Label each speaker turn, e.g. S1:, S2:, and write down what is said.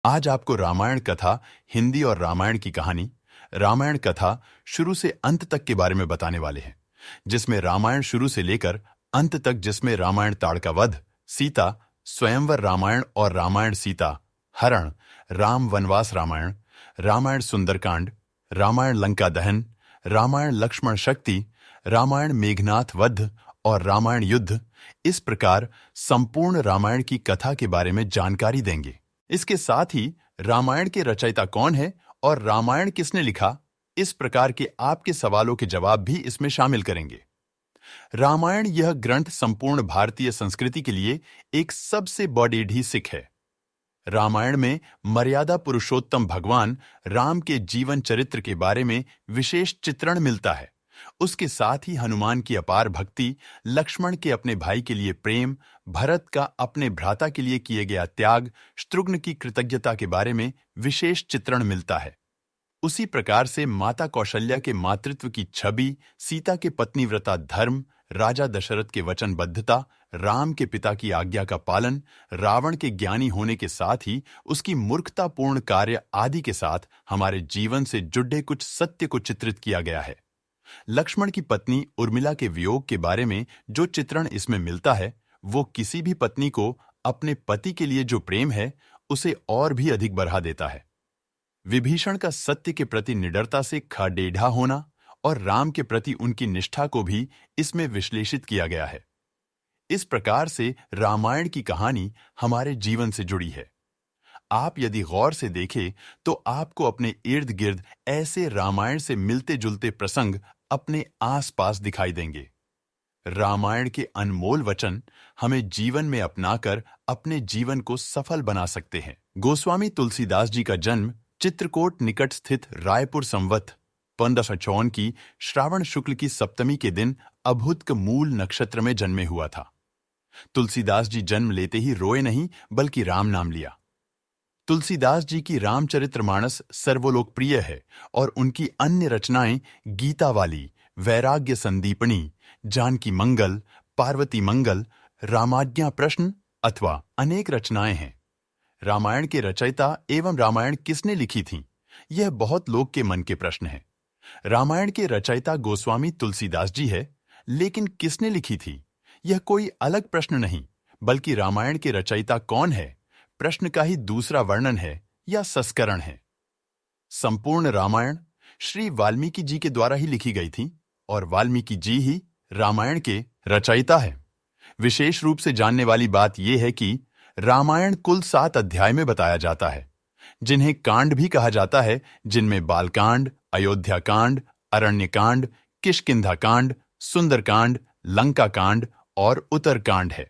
S1: आज आपको रामायण कथा हिंदी और रामायण की कहानी रामायण कथा शुरू से अंत तक के बारे में बताने वाले हैं, जिसमें रामायण शुरू से लेकर अंत तक, जिसमें रामायण ताड़का वध, सीता स्वयंवर रामायण और रामायण सीता हरण, राम वनवास रामायण, रामायण सुंदरकांड, रामायण लंका दहन, रामायण लक्ष्मण शक्ति, रामायण मेघनाथ वध और रामायण युद्ध, इस प्रकार संपूर्ण रामायण की कथा के बारे में जानकारी देंगे। इसके साथ ही रामायण के रचयिता कौन है और रामायण किसने लिखा, इस प्रकार के आपके सवालों के जवाब भी इसमें शामिल करेंगे। रामायण यह ग्रंथ संपूर्ण भारतीय संस्कृति के लिए एक सबसे बड़ी सिख है। रामायण में मर्यादा पुरुषोत्तम भगवान राम के जीवन चरित्र के बारे में विशेष चित्रण मिलता है। उसके साथ ही हनुमान की अपार भक्ति, लक्ष्मण के अपने भाई के लिए प्रेम, भरत का अपने भ्राता के लिए किए गया त्याग, शत्रुघ्न की कृतज्ञता के बारे में विशेष चित्रण मिलता है। उसी प्रकार से माता कौशल्या के मातृत्व की छवि, सीता के पत्नीव्रता धर्म, राजा दशरथ के वचनबद्धता, राम के पिता की आज्ञा का पालन, रावण के ज्ञानी होने के साथ ही उसकी मूर्खतापूर्ण कार्य आदि के साथ हमारे जीवन से जुड़े कुछ सत्य को चित्रित किया गया है। लक्ष्मण की पत्नी उर्मिला के वियोग के बारे में जो चित्रण इसमें मिलता है, वो किसी भी पत्नी को अपने पति के लिए जो प्रेम है उसे और भी अधिक बढ़ा देता है। विभीषण का सत्य के प्रति निडरता से खडेढ़ा होना और राम के प्रति उनकी निष्ठा को भी इसमें विश्लेषित किया गया है। इस प्रकार से रामायण की कहानी हमारे जीवन से जुड़ी है। आप यदि गौर से देखें तो आपको अपने इर्द गिर्द ऐसे रामायण से मिलते जुलते प्रसंग अपने आसपास दिखाई देंगे। रामायण के अनमोल वचन हमें जीवन में अपनाकर अपने जीवन को सफल बना सकते हैं। गोस्वामी तुलसीदास जी का जन्म चित्रकूट निकट स्थित रायपुर संवत 1554 की श्रावण शुक्ल की सप्तमी के दिन अभुतक मूल नक्षत्र में जन्मे हुआ था। तुलसीदास जी जन्म लेते ही रोए नहीं, बल्कि राम नाम लिया। तुलसीदास जी की रामचरितमानस सर्वलोकप्रिय है और उनकी अन्य रचनाएं गीतावाली, वैराग्य संदीपनी, जानकी मंगल, पार्वती मंगल, रामाज्ञा प्रश्न अथवा अनेक रचनाएं हैं। रामायण के रचयिता एवं रामायण किसने लिखी थी, यह बहुत लोग के मन के प्रश्न है। रामायण के रचयिता गोस्वामी तुलसीदास जी है, लेकिन किसने लिखी थी, यह कोई अलग प्रश्न नहीं, बल्कि रामायण के रचयिता कौन है प्रश्न का ही दूसरा वर्णन है या संस्करण है। संपूर्ण रामायण श्री वाल्मीकि जी के द्वारा ही लिखी गई थी और वाल्मीकि जी ही रामायण के रचयिता है। विशेष रूप से जानने वाली बात यह है कि रामायण कुल 7 अध्याय में बताया जाता है, जिन्हें कांड भी कहा जाता है, जिनमें बालकांड, अयोध्या कांड, अरण्य कांड, किष्किंधा कांड, सुंदरकांड, लंका कांड और उत्तरकांड है।